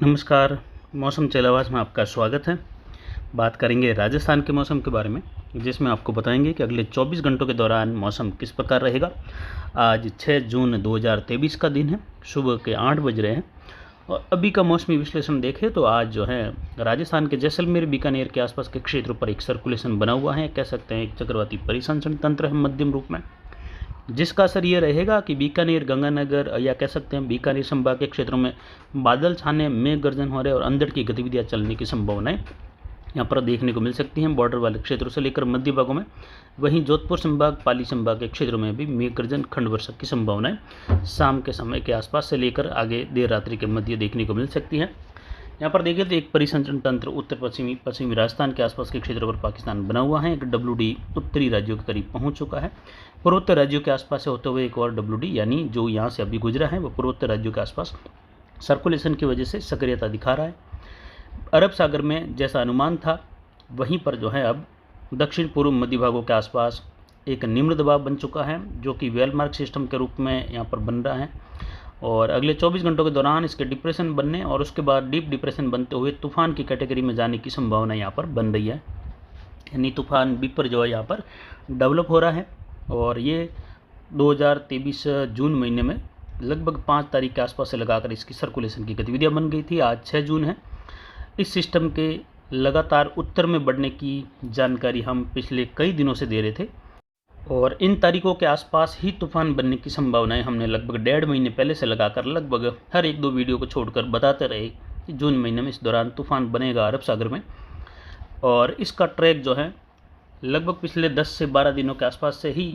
नमस्कार। मौसम चलावाज में आपका स्वागत है। बात करेंगे राजस्थान के मौसम के बारे में, जिसमें आपको बताएंगे कि अगले 24 घंटों के दौरान मौसम किस प्रकार रहेगा। आज 6 जून 2023 का दिन है, सुबह के 8 बज रहे हैं और अभी का मौसमी विश्लेषण देखें तो आज जो है राजस्थान के जैसलमेर बीकानेर के आसपास के क्षेत्रों पर एक सर्कुलेशन बना हुआ है, कह सकते हैं एक चक्रवाती परिसंचरण तंत्र है मध्यम रूप में, जिसका असर ये रहेगा कि बीकानेर, गंगानगर या कह सकते हैं बीकानेर संभाग के क्षेत्रों में बादल छाने, मेघ गर्जन हो रहे और अंधड़ की गतिविधियां चलने की संभावनाएं यहाँ पर देखने को मिल सकती हैं बॉर्डर वाले क्षेत्रों से लेकर मध्य भागों में। वहीं जोधपुर संभाग, पाली संभाग के क्षेत्रों में भी मेघ गर्जन, खंड वर्षा की संभावनाएं शाम के समय के आसपास से लेकर आगे देर रात्रि के मध्य देखने को मिल सकती हैं। यहाँ पर देखिए तो एक परिसंचरण तंत्र उत्तर पश्चिमी राजस्थान के आसपास के क्षेत्रों पर पाकिस्तान बना हुआ है। एक WD उत्तरी राज्यों के करीब पहुंच चुका है। पूर्वोत्तर राज्यों के आसपास से होते हुए एक और WD यानी जो यहाँ से अभी गुजरा है वो पूर्वोत्तर राज्यों के आसपास सर्कुलेशन की वजह से सक्रियता दिखा रहा है। अरब सागर में जैसा अनुमान था वहीं पर जो है अब दक्षिण पूर्व मध्य भागों के आसपास एक निम्न दबाव बन चुका है, जो कि वेलमार्क सिस्टम के रूप में यहाँ पर बन रहा है और अगले 24 घंटों के दौरान इसके डिप्रेशन बनने और उसके बाद डीप डिप्रेशन बनते हुए तूफान की कैटेगरी में जाने की संभावना यहाँ पर बन रही है। यानी तूफान बिपर जो है यहाँ पर डेवलप हो रहा है और ये 2023 जून महीने में लगभग 5 तारीख के आसपास से लगाकर इसकी सर्कुलेशन की गतिविधियाँ बन गई थी। आज 6 जून है। इस सिस्टम के लगातार उत्तर में बढ़ने की जानकारी हम पिछले कई दिनों से दे रहे थे और इन तारीखों के आसपास ही तूफान बनने की संभावनाएं हमने लगभग 1.5 महीने पहले से लगाकर लगभग हर 1-2 वीडियो को छोड़कर बताते रहे कि जून महीने में इस दौरान तूफान बनेगा अरब सागर में। और इसका ट्रैक जो है लगभग पिछले 10 से 12 दिनों के आसपास से ही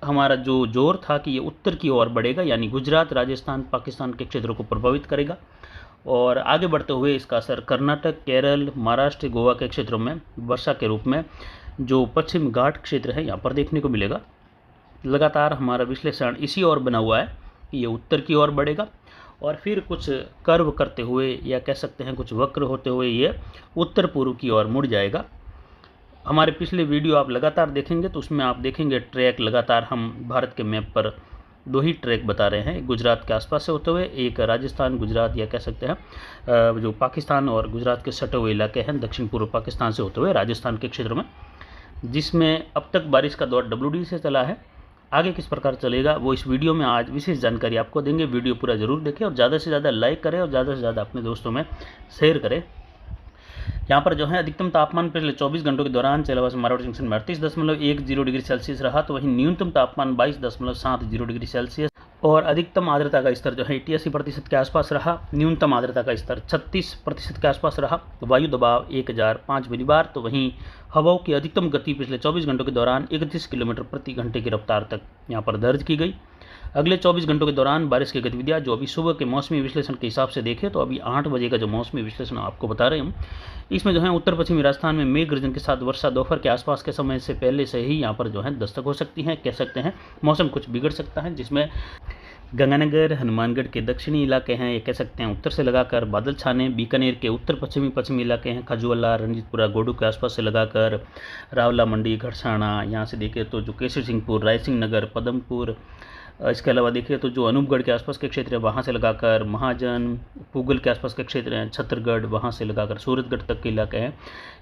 हमारा जो जोर था कि ये उत्तर की ओर बढ़ेगा, यानी गुजरात, राजस्थान, पाकिस्तान के क्षेत्रों को प्रभावित करेगा और आगे बढ़ते हुए इसका असर कर्नाटक, केरल, महाराष्ट्र, गोवा के क्षेत्रों में वर्षा के रूप में जो पश्चिम घाट क्षेत्र है यहाँ पर देखने को मिलेगा। लगातार हमारा विश्लेषण इसी ओर बना हुआ है कि ये उत्तर की ओर बढ़ेगा और फिर कुछ कर्व करते हुए या कह सकते हैं कुछ वक्र होते हुए ये उत्तर पूर्व की ओर मुड़ जाएगा। हमारे पिछले वीडियो आप लगातार देखेंगे तो उसमें आप देखेंगे ट्रैक लगातार हम भारत के मैप पर 2 ही ट्रैक बता रहे हैं, गुजरात के आसपास से होते हुए, एक राजस्थान, गुजरात या कह सकते हैं जो पाकिस्तान और गुजरात के सटे हुए इलाके हैं दक्षिण पूर्व पाकिस्तान से होते हुए राजस्थान के क्षेत्र में, जिसमें अब तक बारिश का दौर WD से चला है। आगे किस प्रकार चलेगा वो इस वीडियो में आज विशेष जानकारी आपको देंगे। वीडियो पूरा जरूर देखें और ज़्यादा से ज़्यादा लाइक करें और ज़्यादा से ज़्यादा अपने दोस्तों में शेयर करें। यहाँ पर जो है अधिकतम तापमान पिछले 24 घंटों के दौरान चेलावा से मारवाड़ जंक्शन में 38.10 डिग्री सेल्सियस रहा, तो वहीं न्यूनतम तापमान 22.70 डिग्री सेल्सियस और अधिकतम आर्द्रता का स्तर जो है 88% के आसपास रहा। न्यूनतम आर्द्रता का स्तर 36% के आसपास रहा। वायु दबाव 1005 मिलीबार, तो वहीं हवाओं की अधिकतम गति पिछले 24 घंटों के दौरान 31 किलोमीटर प्रति घंटे की रफ्तार तक यहाँ पर दर्ज की गई। अगले 24 घंटों के दौरान बारिश की गतिविधियां जो अभी सुबह के मौसमी विश्लेषण के हिसाब से देखें तो अभी 8 बजे का जो मौसमी विश्लेषण आपको बता रहे हैं हम, इसमें जो है उत्तर पश्चिमी राजस्थान में मेघ गर्जन के साथ वर्षा दोपहर के आसपास के समय से पहले से ही यहाँ पर जो है दस्तक हो सकती है। कह सकते हैं मौसम कुछ बिगड़ सकता है, जिसमें गंगानगर, हनुमानगढ़ के दक्षिणी इलाके हैं, ये कह सकते हैं उत्तर से लगाकर बादल छाने, बीकानेर के उत्तर पश्चिमी इलाके हैं, खजुआला, रंजीतपुरा, गोडू के आसपास से लगाकर रावला मंडी, घड़साना, यहाँ से देखें तो जो केसर सिंहपुर, रायसिंह नगर, पदमपुर, इसके अलावा देखिए तो जो अनूपगढ़ के आसपास के क्षेत्र है वहाँ से लगाकर महाजन, पूगल के आसपास के क्षेत्र हैं, छत्तरगढ़, वहाँ से लगाकर सूरतगढ़ तक के इलाके हैं,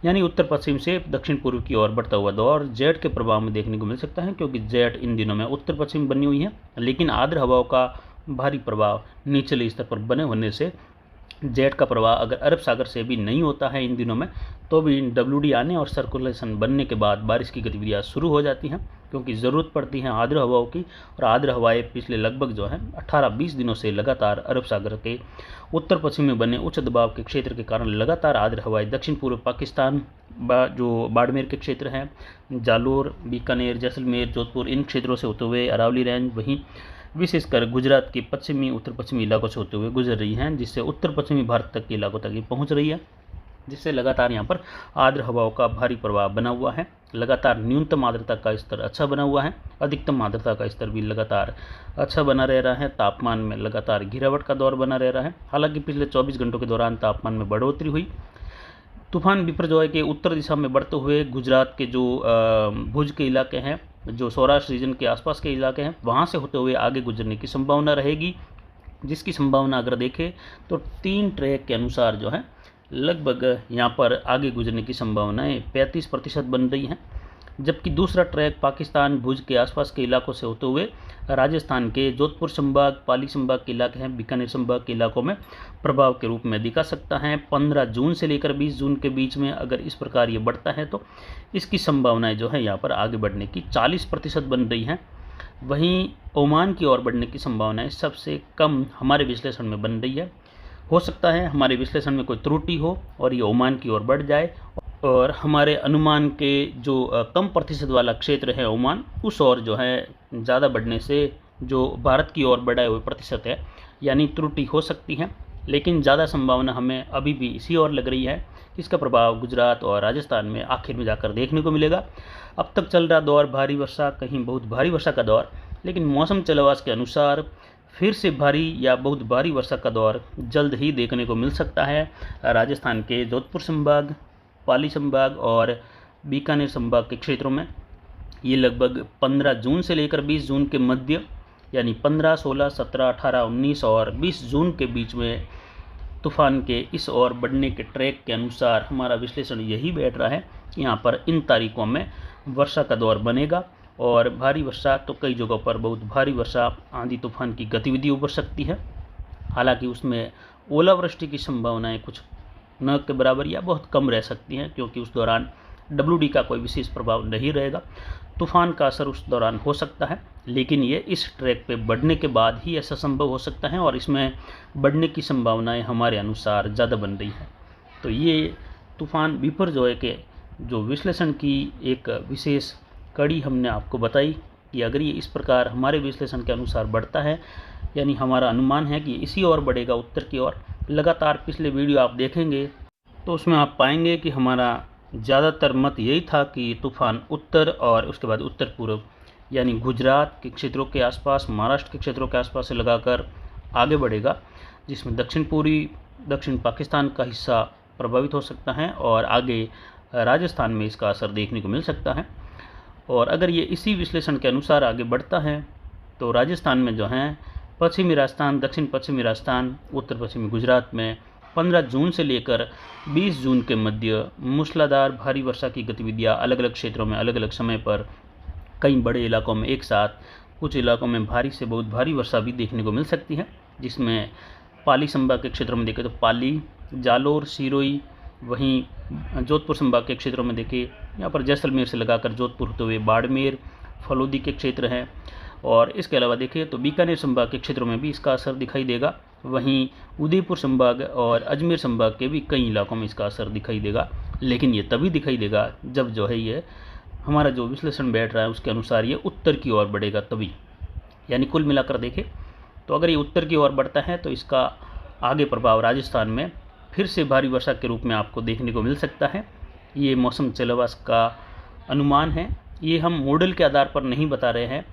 यानी उत्तर पश्चिम से दक्षिण पूर्व की ओर बढ़ता हुआ दौर जेट के प्रभाव में देखने को मिल सकता है, क्योंकि जेट इन दिनों में उत्तर पश्चिम बनी हुई है, लेकिन आर्द्र हवाओं का भारी प्रभाव निचले स्तर पर बने होने से जेट का प्रवाह अगर अरब सागर से भी नहीं होता है इन दिनों में, तो भी WD आने और सर्कुलेशन बनने के बाद बारिश की गतिविधियाँ शुरू हो जाती हैं, क्योंकि ज़रूरत पड़ती है आर्द्र हवाओं की। और आर्द्र हवाएं पिछले लगभग जो है 18-20 दिनों से लगातार अरब सागर के उत्तर पश्चिम में बने उच्च दबाव के क्षेत्र के कारण लगातार आर्द्र हवाएं दक्षिण पूर्व पाकिस्तान, जो बाड़मेर के क्षेत्र हैं, जालोर, बीकानेर, जैसलमेर, जोधपुर, इन क्षेत्रों से होते हुए अरावली रेंज, वहीं विशेषकर गुजरात के पश्चिमी, उत्तर पश्चिमी इलाकों से होते हुए गुजर रही हैं, जिससे उत्तर पश्चिमी भारत तक के इलाकों तक ये पहुंच रही है, जिससे लगातार यहाँ पर आर्द्र हवाओं का भारी प्रभाव बना हुआ है। लगातार न्यूनतम आर्द्रता का स्तर अच्छा बना हुआ है, अधिकतम आर्द्रता का स्तर भी लगातार अच्छा बना रह रहा है। तापमान में लगातार गिरावट का दौर बना रह रहा है। हालांकि पिछले 24 घंटों के दौरान तापमान में बढ़ोतरी हुई। तूफान बिपरजॉय के उत्तर दिशा में बढ़ते हुए गुजरात के जो भुज के इलाके हैं, जो सौराष्ट्र रीजन के आसपास के इलाके हैं, वहाँ से होते हुए आगे गुजरने की संभावना रहेगी जिसकी संभावना अगर देखें तो 3 ट्रैक के अनुसार जो है लगभग यहाँ पर आगे गुजरने की संभावनाएं 35% बन रही हैं, जबकि दूसरा ट्रैक पाकिस्तान भुज के आसपास के इलाकों से होते हुए राजस्थान के जोधपुर संभाग, पाली संभाग के इलाके हैं, बीकानेर संभाग के इलाकों में प्रभाव के रूप में दिखा सकता है। 15 जून से लेकर 20 जून के बीच में अगर इस प्रकार ये बढ़ता है तो इसकी संभावनाएं जो है यहाँ पर आगे बढ़ने की 40% बन रही हैं। वहीं ओमान की ओर बढ़ने की संभावनाएं सबसे कम हमारे विश्लेषण में बन रही है। हो सकता है हमारे विश्लेषण में कोई त्रुटि हो और ये ओमान की ओर बढ़ जाए और हमारे अनुमान के जो कम प्रतिशत वाला क्षेत्र है ओमान, उस ओर जो है ज़्यादा बढ़ने से जो भारत की ओर बढ़ाए हुए प्रतिशत है यानी त्रुटि हो सकती है। लेकिन ज़्यादा संभावना हमें अभी भी इसी ओर लग रही है कि इसका प्रभाव गुजरात और राजस्थान में आखिर में जाकर देखने को मिलेगा। अब तक चल रहा दौर भारी वर्षा, कहीं बहुत भारी वर्षा का दौर, लेकिन मौसम चलवास के अनुसार फिर से भारी या बहुत भारी वर्षा का दौर जल्द ही देखने को मिल सकता है। राजस्थान के जोधपुर संभाग, पाली संभाग और बीकानेर संभाग के क्षेत्रों में ये लगभग 15 जून से लेकर 20 जून के मध्य यानी 15, 16, 17, 18, 19 और 20 जून के बीच में तूफान के इस ओर बढ़ने के ट्रैक के अनुसार हमारा विश्लेषण यही बैठ रहा है कि यहाँ पर इन तारीखों में वर्षा का दौर बनेगा और भारी वर्षा तो कई जगहों पर बहुत भारी वर्षा, आंधी तूफान की गतिविधि उभर सकती है। हालांकि उसमें ओलावृष्टि की संभावनाएं कुछ न के बराबर या बहुत कम रह सकती हैं, क्योंकि उस दौरान WD का कोई विशेष प्रभाव नहीं रहेगा। तूफान का असर उस दौरान हो सकता है, लेकिन ये इस ट्रैक पे बढ़ने के बाद ही ऐसा संभव हो सकता है और इसमें बढ़ने की संभावनाएं हमारे अनुसार ज़्यादा बन रही हैं। तो ये तूफान बिपरजॉय के जो विश्लेषण की एक विशेष कड़ी हमने आपको बताई कि अगर ये इस प्रकार हमारे विश्लेषण के अनुसार बढ़ता है, यानी हमारा अनुमान है कि इसी ओर बढ़ेगा उत्तर की ओर। लगातार पिछले वीडियो आप देखेंगे तो उसमें आप पाएंगे कि हमारा ज़्यादातर मत यही था कि तूफान उत्तर और उसके बाद उत्तर पूर्व यानी गुजरात के क्षेत्रों के आसपास, महाराष्ट्र के क्षेत्रों के आसपास से लगाकर आगे बढ़ेगा, जिसमें दक्षिण पाकिस्तान का हिस्सा प्रभावित हो सकता है और आगे राजस्थान में इसका असर देखने को मिल सकता है। और अगर ये इसी विश्लेषण के अनुसार आगे बढ़ता है तो राजस्थान में जो है पश्चिमी राजस्थान, दक्षिण पश्चिमी राजस्थान, उत्तर पश्चिमी गुजरात में 15 जून से लेकर 20 जून के मध्य मूसलाधार भारी वर्षा की गतिविधियां अलग अलग क्षेत्रों में अलग अलग समय पर कई बड़े इलाकों में एक साथ, कुछ इलाकों में भारी से बहुत भारी वर्षा भी देखने को मिल सकती है, जिसमें पाली संभाग के क्षेत्रों में देखें तो पाली, जालोर, सिरोही, वहीं जोधपुर संभाग के क्षेत्रों में देखें यहाँ पर जैसलमेर से लगाकर जोधपुर होते हुए बाड़मेर, फलोदी के क्षेत्र हैं। और इसके अलावा देखें तो बीकानेर संभाग के क्षेत्रों में भी इसका असर दिखाई देगा। वहीं उदयपुर संभाग और अजमेर संभाग के भी कई इलाकों में इसका असर दिखाई देगा, लेकिन ये तभी दिखाई देगा जब जो है ये हमारा जो विश्लेषण बैठ रहा है उसके अनुसार ये उत्तर की ओर बढ़ेगा तभी। यानी कुल मिलाकर देखें तो अगर ये उत्तर की ओर बढ़ता है तो इसका आगे प्रभाव राजस्थान में फिर से भारी वर्षा के रूप में आपको देखने को मिल सकता है। ये मौसम चलवास का अनुमान है, ये हम मॉडल के आधार पर नहीं बता रहे हैं,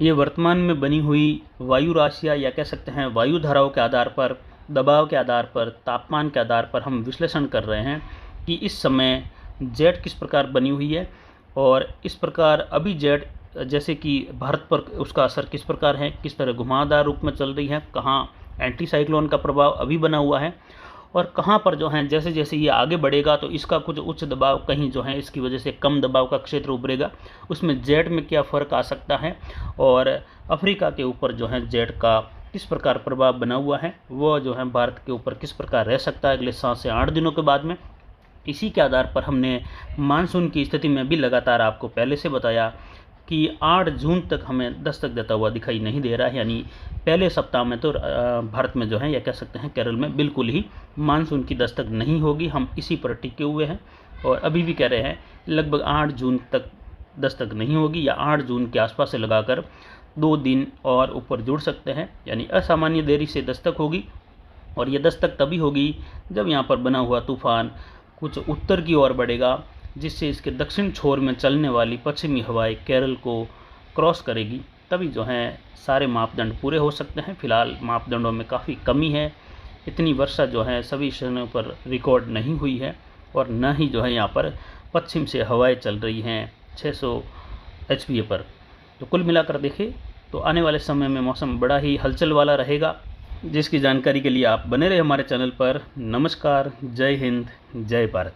ये वर्तमान में बनी हुई वायु राशियाँ या कह सकते हैं वायु धाराओं के आधार पर, दबाव के आधार पर, तापमान के आधार पर हम विश्लेषण कर रहे हैं कि इस समय जेट किस प्रकार बनी हुई है और इस प्रकार अभी जेट जैसे कि भारत पर उसका असर किस प्रकार है, किस तरह घुमावदार रूप में चल रही है, कहाँ एंटी साइक्लोन का प्रभाव अभी बना हुआ है और कहाँ पर जो है जैसे जैसे ये आगे बढ़ेगा तो इसका कुछ उच्च दबाव, कहीं जो है इसकी वजह से कम दबाव का क्षेत्र उभरेगा, उसमें जेट में क्या फ़र्क आ सकता है और अफ्रीका के ऊपर जो है जेट का किस प्रकार प्रभाव बना हुआ है, वो जो है भारत के ऊपर किस प्रकार रह सकता है अगले 7 से 8 दिनों के बाद में। इसी के आधार पर हमने मानसून की स्थिति में भी लगातार आपको पहले से बताया कि 8 जून तक हमें दस्तक देता हुआ दिखाई नहीं दे रहा है, यानी पहले सप्ताह में तो भारत में जो है या कह सकते हैं केरल में बिल्कुल ही मानसून की दस्तक नहीं होगी। हम इसी पर टिके हुए हैं और अभी भी कह रहे हैं लगभग 8 जून तक दस्तक नहीं होगी या 8 जून के आसपास से लगाकर 2 दिन और ऊपर जुड़ सकते हैं, यानी असामान्य देरी से दस्तक होगी। और ये दस्तक तभी होगी जब यहाँ पर बना हुआ तूफान कुछ उत्तर की ओर बढ़ेगा, जिससे इसके दक्षिण छोर में चलने वाली पश्चिमी हवाएं केरल को क्रॉस करेगी, तभी जो है सारे मापदंड पूरे हो सकते हैं। फिलहाल मापदंडों में काफ़ी कमी है, इतनी वर्षा जो है सभी स्थानों पर रिकॉर्ड नहीं हुई है और न ही जो है यहाँ पर पश्चिम से हवाएं चल रही हैं 600 HPA पर। तो कुल मिलाकर देखें तो आने वाले समय में मौसम बड़ा ही हलचल वाला रहेगा जिसकी जानकारी के लिए आप बने रहे हमारे चैनल पर। नमस्कार, जय हिंद, जय भारत।